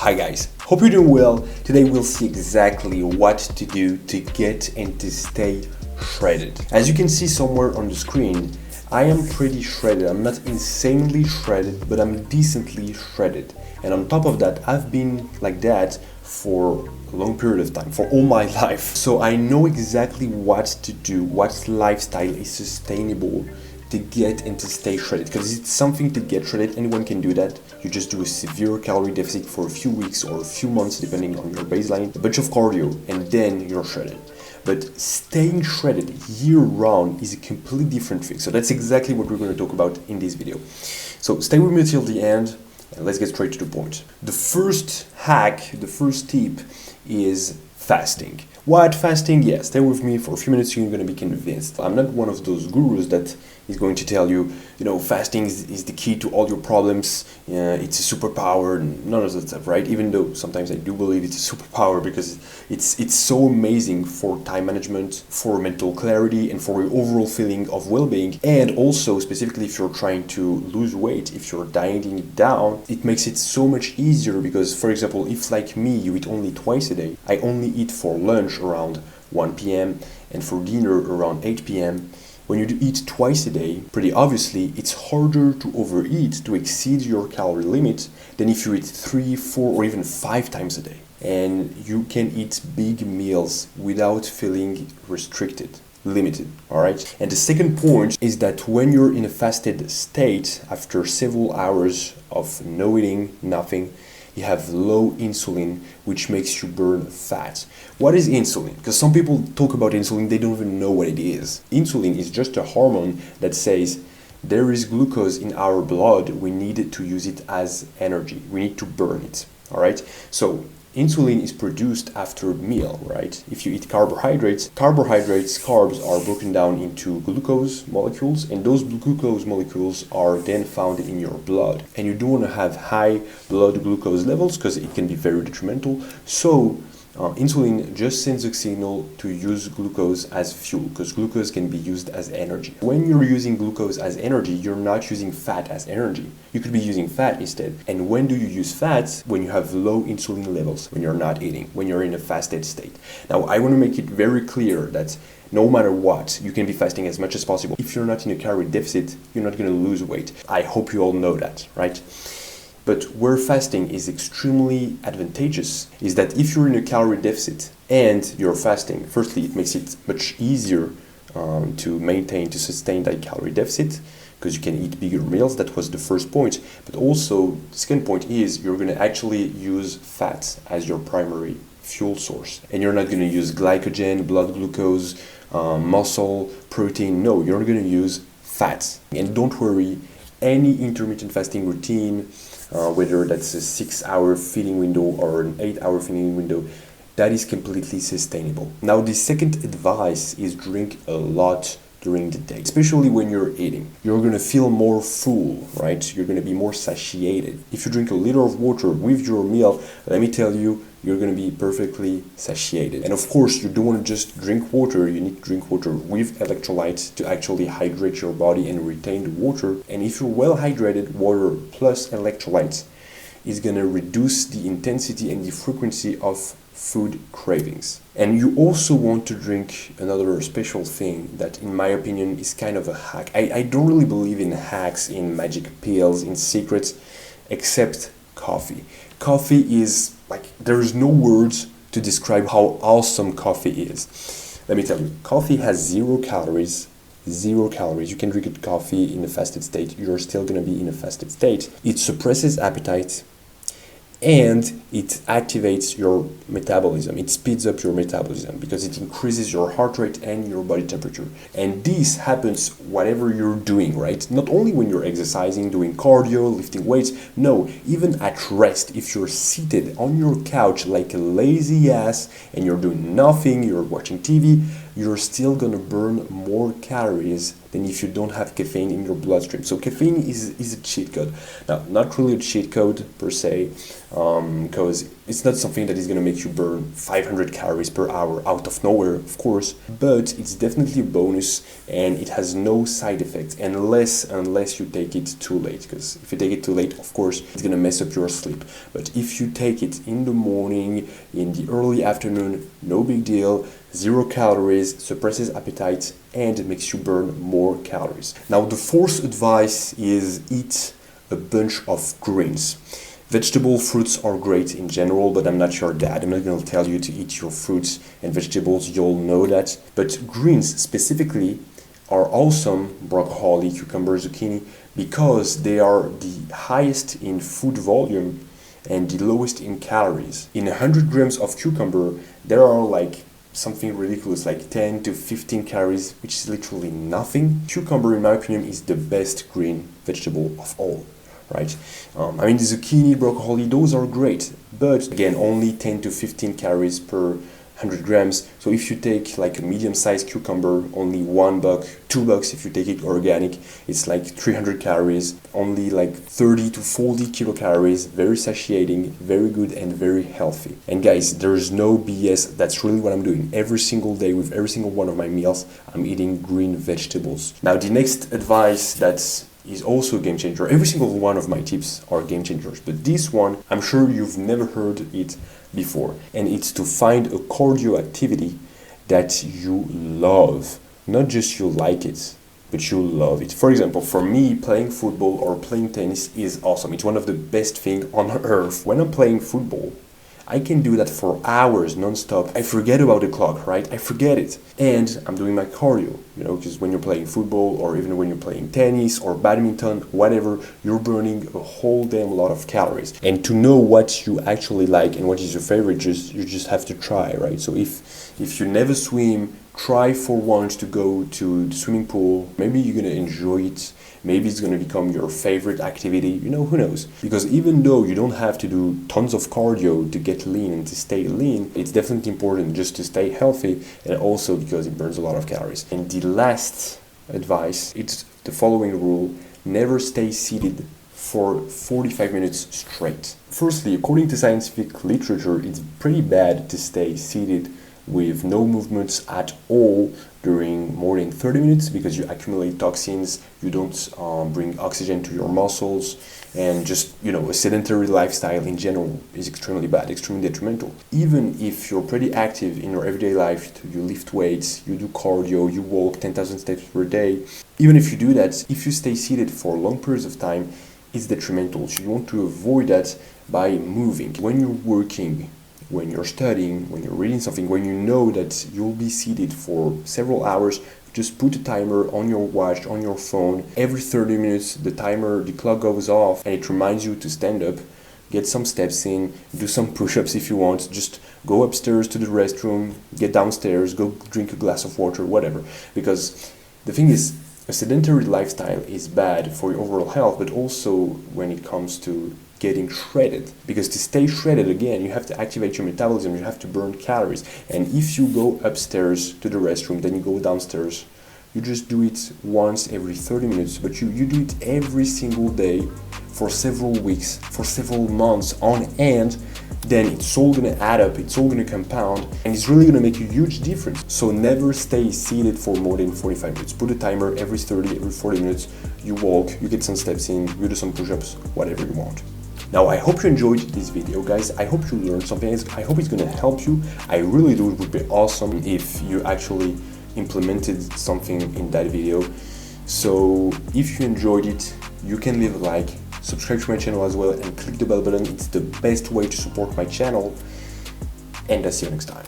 Hi guys, hope you're doing well. Today we'll see exactly what to do to get and to stay shredded. As you can see somewhere on the screen, I am pretty shredded. I'm not insanely shredded, but I'm decently shredded. And on top of that, I've been like that for a long period of time, for all my life. So I know exactly what to do, what lifestyle is sustainable to get and to stay shredded, because it's something to get shredded. Anyone can do that. You just do a severe calorie deficit for a few weeks or a few months depending on your baseline, a bunch of cardio, and then you're shredded. But staying shredded year round is a completely different thing. So that's exactly what we're going to talk about in this video. So stay with me till the end and let's get straight to the point. The first hack, the first tip is fasting. What fasting? Yeah, stay with me for a few minutes, you're going to be convinced. I'm not one of those gurus that is going to tell you, fasting is the key to all your problems, it's a superpower, none of that stuff, right? Even though sometimes I do believe it's a superpower because it's so amazing for time management, for mental clarity, and for your overall feeling of well-being. And also, specifically if you're trying to lose weight, if you're dieting it down, it makes it so much easier because, for example, if like me, you eat only twice a day, I only eat for lunch around 1 p.m. and for dinner around 8 p.m. When you eat twice a day, pretty obviously, it's harder to overeat, to exceed your calorie limit, than if you eat 3, 4, or even 5 times a day. And you can eat big meals without feeling restricted, limited, alright? And the second point is that when you're in a fasted state, after several hours of no eating, nothing, you have low insulin, which makes you burn fat. What is insulin? Because some people talk about insulin, they don't even know what it is. Insulin is just a hormone that says there is glucose in our blood, we need to use it as energy, we need to burn it, all right? So insulin is produced after a meal, right? If you eat carbohydrates, carbs are broken down into glucose molecules, and those glucose molecules are then found in your blood. And you don't want to have high blood glucose levels because it can be very detrimental. So insulin just sends a signal to use glucose as fuel, because glucose can be used as energy. When you're using glucose as energy, you're not using fat as energy. You could be using fat instead. And when do you use fats? When you have low insulin levels, when you're not eating, when you're in a fasted state. Now, I want to make it very clear that no matter what, you can be fasting as much as possible. If you're not in a calorie deficit, you're not going to lose weight. I hope you all know that, right? But where fasting is extremely advantageous is that if you're in a calorie deficit and you're fasting, firstly, it makes it much easier to sustain that calorie deficit because you can eat bigger meals. That was the first point. But also, the second point is you're going to actually use fat as your primary fuel source. And you're not going to use glycogen, blood glucose, muscle, protein. No, you're going to use fats. And don't worry, any intermittent fasting routine, whether that's a 6-hour feeding window or an 8-hour feeding window, that is completely sustainable. Now, the second advice is drink a lot during the day, especially when you're eating. You're going to feel more full, right? You're going to be more satiated. If you drink a liter of water with your meal, let me tell you, you're going to be perfectly satiated. And of course, you don't want to just drink water. You need to drink water with electrolytes to actually hydrate your body and retain the water. And if you're well hydrated, water plus electrolytes is going to reduce the intensity and the frequency of food cravings. And you also want to drink another special thing that, in my opinion, is kind of a hack. I don't really believe in hacks, in magic pills, in secrets, except coffee. Coffee is there is no words to describe how awesome coffee is. Let me tell you, coffee has 0 calories. 0 calories. You can drink coffee in a fasted state. You're still going to be in a fasted state. It suppresses appetite and it activates your metabolism. It speeds up your metabolism because it increases your heart rate and your body temperature. And this happens whatever you're doing, right? Not only when you're exercising, doing cardio, lifting weights. No, even at rest, if you're seated on your couch like a lazy ass and you're doing nothing, you're watching TV, you're still gonna burn more calories than if you don't have caffeine in your bloodstream. So caffeine is a cheat code. Now, not really a cheat code per se, because because it's not something that is going to make you burn 500 calories per hour out of nowhere, of course, but it's definitely a bonus, and it has no side effects unless you take it too late, because if you take it too late, of course, it's going to mess up your sleep. But if you take it in the morning, in the early afternoon, no big deal. 0 calories, suppresses appetite, and makes you burn more calories. Now, the fourth advice is eat a bunch of greens. Vegetable fruits are great in general, but I'm not your dad. I'm not going to tell you to eat your fruits and vegetables. You'll know that. But greens specifically are awesome, broccoli, cucumber, zucchini, because they are the highest in food volume and the lowest in calories. In 100 grams of cucumber, there are like something ridiculous, like 10 to 15 calories, which is literally nothing. Cucumber, in my opinion, is the best green vegetable of all, right? I mean, the zucchini, broccoli, those are great, but again, only 10 to 15 calories per 100 grams. So if you take like a medium-sized cucumber, only $1, $2 if you take it organic, it's like 300 calories, only like 30 to 40 kilocalories, very satiating, very good, and very healthy. And guys, there's no BS, that's really what I'm doing. Every single day with every single one of my meals, I'm eating green vegetables. Now, the next advice that's is also a game changer. Every single one of my tips are game changers, but this one, I'm sure you've never heard it before, and it's to find a cardio activity that you love. Not just you like it, but you love it. For example, for me, playing football or playing tennis is awesome. It's one of the best things on earth. When I'm playing football, I can do that for hours non-stop. I forget about the clock, right? I forget it. And I'm doing my cardio, because when you're playing football or even when you're playing tennis or badminton, whatever, you're burning a whole damn lot of calories. And to know what you actually like and what is your favorite, you just have to try, right? So if you never swim, try for once to go to the swimming pool. Maybe you're gonna enjoy it. Maybe it's gonna become your favorite activity. Who knows? Because even though you don't have to do tons of cardio to get lean and to stay lean, it's definitely important just to stay healthy, and also because it burns a lot of calories. And the last advice, it's the following rule: never stay seated for 45 minutes straight. Firstly, according to scientific literature, it's pretty bad to stay seated with no movements at all during more than 30 minutes because you accumulate toxins, you don't bring oxygen to your muscles, and just, a sedentary lifestyle in general is extremely bad, extremely detrimental. Even if you're pretty active in your everyday life, you lift weights, you do cardio, you walk 10,000 steps per day, even if you do that, if you stay seated for long periods of time, it's detrimental. So you want to avoid that by moving. When you're working, when you're studying, when you're reading something, when you know that you'll be seated for several hours, just put a timer on your watch, on your phone. Every 30 minutes, the clock goes off and it reminds you to stand up, get some steps in, do some push-ups if you want, just go upstairs to the restroom, get downstairs, go drink a glass of water, whatever. Because the thing is, a sedentary lifestyle is bad for your overall health, but also when it comes to getting shredded, because to stay shredded, again, you have to activate your metabolism, you have to burn calories. And if you go upstairs to the restroom, then you go downstairs, you just do it once every 30 minutes, but you do it every single day for several weeks, for several months on end, then it's all gonna add up, it's all gonna compound, and it's really gonna make a huge difference. So never stay seated for more than 45 minutes. Put a timer every 30, every 40 minutes, you walk, you get some steps in, you do some push-ups, whatever you want. Now, I hope you enjoyed this video, guys. I hope you learned something. I hope it's gonna help you. I really do. It would be awesome if you actually implemented something in that video. So if you enjoyed it, you can leave a like, subscribe to my channel as well, and click the bell button. It's the best way to support my channel. And I'll see you next time.